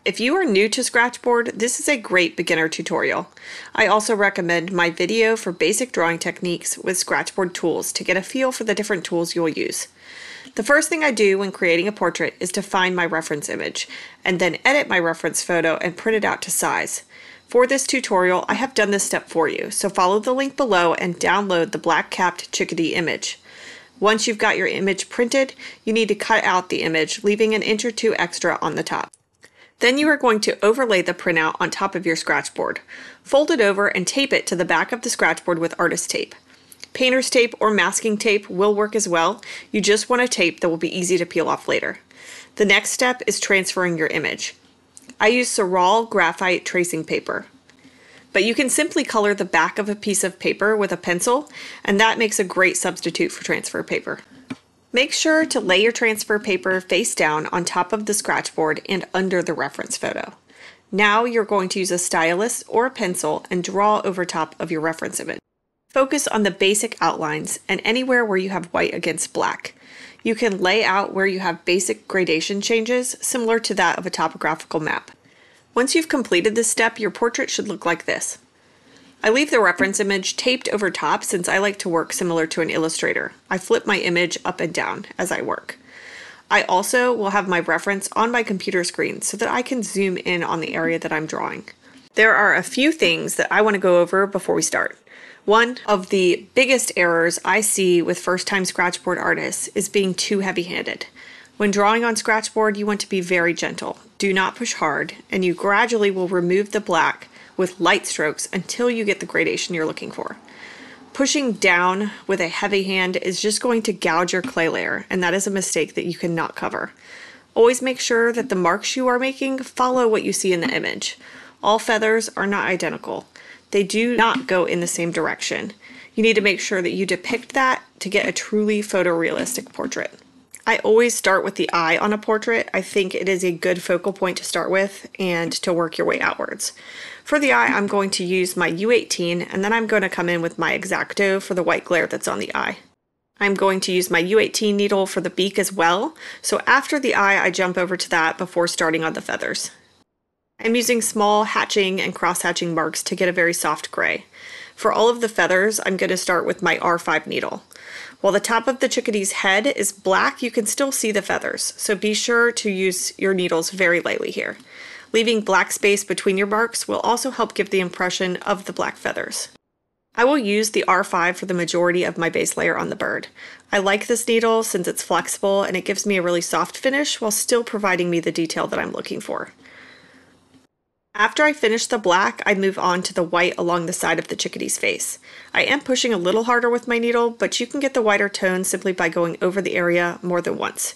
If you are new to Scratchboard, this is a great beginner tutorial. I also recommend my video for basic drawing techniques with Scratchboard tools to get a feel for the different tools you'll use. The first thing I do when creating a portrait is to find my reference image, and then edit my reference photo and print it out to size. For this tutorial, I have done this step for you, so follow the link below and download the black-capped chickadee image. Once you've got your image printed, you need to cut out the image, leaving an inch or two extra on the top. Then you are going to overlay the printout on top of your Scratchboard. Fold it over and tape it to the back of the Scratchboard with artist tape. Painter's tape or masking tape will work as well. You just want a tape that will be easy to peel off later. The next step is transferring your image. I use Ceral graphite tracing paper. But you can simply color the back of a piece of paper with a pencil, and that makes a great substitute for transfer paper. Make sure to lay your transfer paper face down on top of the Scratchboard and under the reference photo. Now you're going to use a stylus or a pencil and draw over top of your reference image. Focus on the basic outlines and anywhere where you have white against black. You can lay out where you have basic gradation changes, similar to that of a topographical map. Once you've completed this step, your portrait should look like this. I leave the reference image taped over top since I like to work similar to an illustrator. I flip my image up and down as I work. I also will have my reference on my computer screen so that I can zoom in on the area that I'm drawing. There are a few things that I want to go over before we start. One of the biggest errors I see with first-time Scratchboard artists is being too heavy-handed. When drawing on Scratchboard, you want to be very gentle. Do not push hard, and you gradually will remove the black with light strokes until you get the gradation you're looking for. Pushing down with a heavy hand is just going to gouge your clay layer, and that is a mistake that you cannot cover. Always make sure that the marks you are making follow what you see in the image. All feathers are not identical. They do not go in the same direction. You need to make sure that you depict that to get a truly photorealistic portrait. I always start with the eye on a portrait. I think it is a good focal point to start with and to work your way outwards. For the eye, I'm going to use my U18 and then I'm going to come in with my X-Acto for the white glare that's on the eye. I'm going to use my U18 needle for the beak as well, so after the eye I jump over to that before starting on the feathers. I'm using small hatching and cross-hatching marks to get a very soft gray. For all of the feathers, I'm going to start with my R5 needle. While the top of the chickadee's head is black, you can still see the feathers, so be sure to use your needles very lightly here. Leaving black space between your marks will also help give the impression of the black feathers. I will use the R5 for the majority of my base layer on the bird. I like this needle since it's flexible and it gives me a really soft finish while still providing me the detail that I'm looking for. After I finish the black, I move on to the white along the side of the chickadee's face. I am pushing a little harder with my needle, but you can get the whiter tone simply by going over the area more than once.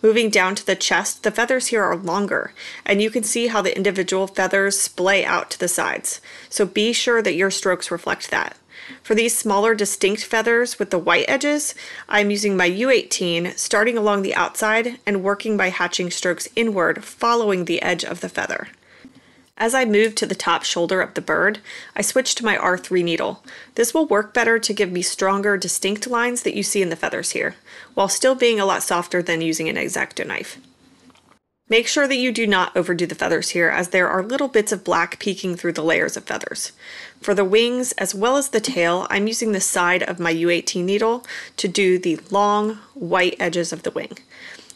Moving down to the chest, the feathers here are longer, and you can see how the individual feathers splay out to the sides, so be sure that your strokes reflect that. For these smaller distinct feathers with the white edges, I'm using my U18, starting along the outside and working by hatching strokes inward following the edge of the feather. As I move to the top shoulder of the bird, I switch to my R3 needle. This will work better to give me stronger, distinct lines that you see in the feathers here, while still being a lot softer than using an X-Acto knife. Make sure that you do not overdo the feathers here, as there are little bits of black peeking through the layers of feathers. For the wings, as well as the tail, I'm using the side of my U18 needle to do the long, white edges of the wing.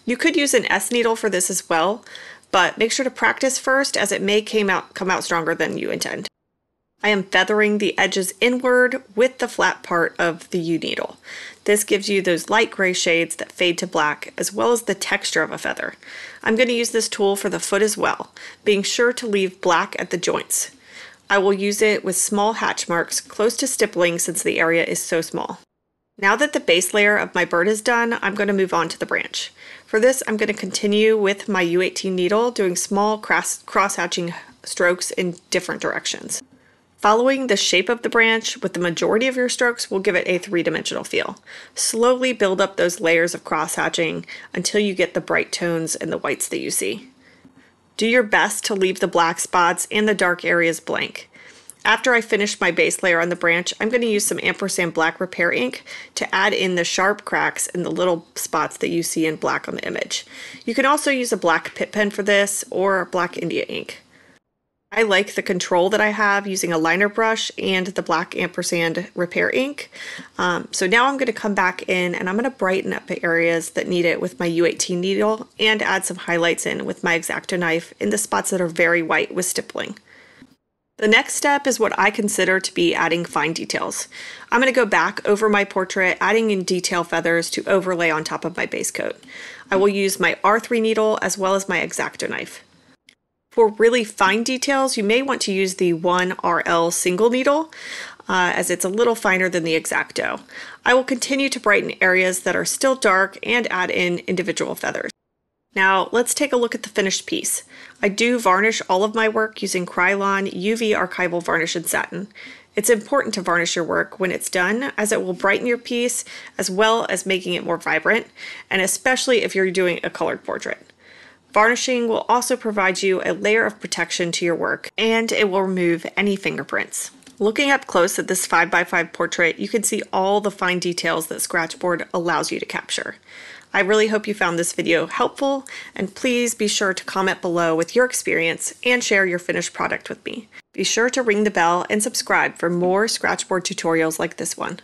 You could use an S needle for this as well, but make sure to practice first as it may come out stronger than you intend. I am feathering the edges inward with the flat part of the U needle. This gives you those light gray shades that fade to black, as well as the texture of a feather. I'm going to use this tool for the foot as well, being sure to leave black at the joints. I will use it with small hatch marks close to stippling since the area is so small. Now that the base layer of my bird is done, I'm going to move on to the branch. For this, I'm going to continue with my U18 needle, doing small cross-hatching strokes in different directions. Following the shape of the branch with the majority of your strokes will give it a three-dimensional feel. Slowly build up those layers of cross-hatching until you get the bright tones and the whites that you see. Do your best to leave the black spots and the dark areas blank. After I finish my base layer on the branch, I'm going to use some ampersand black repair ink to add in the sharp cracks and the little spots that you see in black on the image. You can also use a black Pitt pen for this or black India ink. I like the control that I have using a liner brush and the black ampersand repair ink. So now I'm going to come back in and I'm going to brighten up the areas that need it with my U18 needle and add some highlights in with my X-Acto knife in the spots that are very white with stippling. The next step is what I consider to be adding fine details. I'm going to go back over my portrait, adding in detail feathers to overlay on top of my base coat. I will use my R3 needle as well as my X-Acto knife. For really fine details, you may want to use the 1RL single needle, as it's a little finer than the X-Acto. I will continue to brighten areas that are still dark and add in individual feathers. Now let's take a look at the finished piece. I do varnish all of my work using Krylon UV Archival Varnish in Satin. It's important to varnish your work when it's done, as it will brighten your piece as well as making it more vibrant, and especially if you're doing a colored portrait. Varnishing will also provide you a layer of protection to your work, and it will remove any fingerprints. Looking up close at this 5x5 portrait, you can see all the fine details that Scratchboard allows you to capture. I really hope you found this video helpful, and please be sure to comment below with your experience and share your finished product with me. Be sure to ring the bell and subscribe for more Scratchboard tutorials like this one.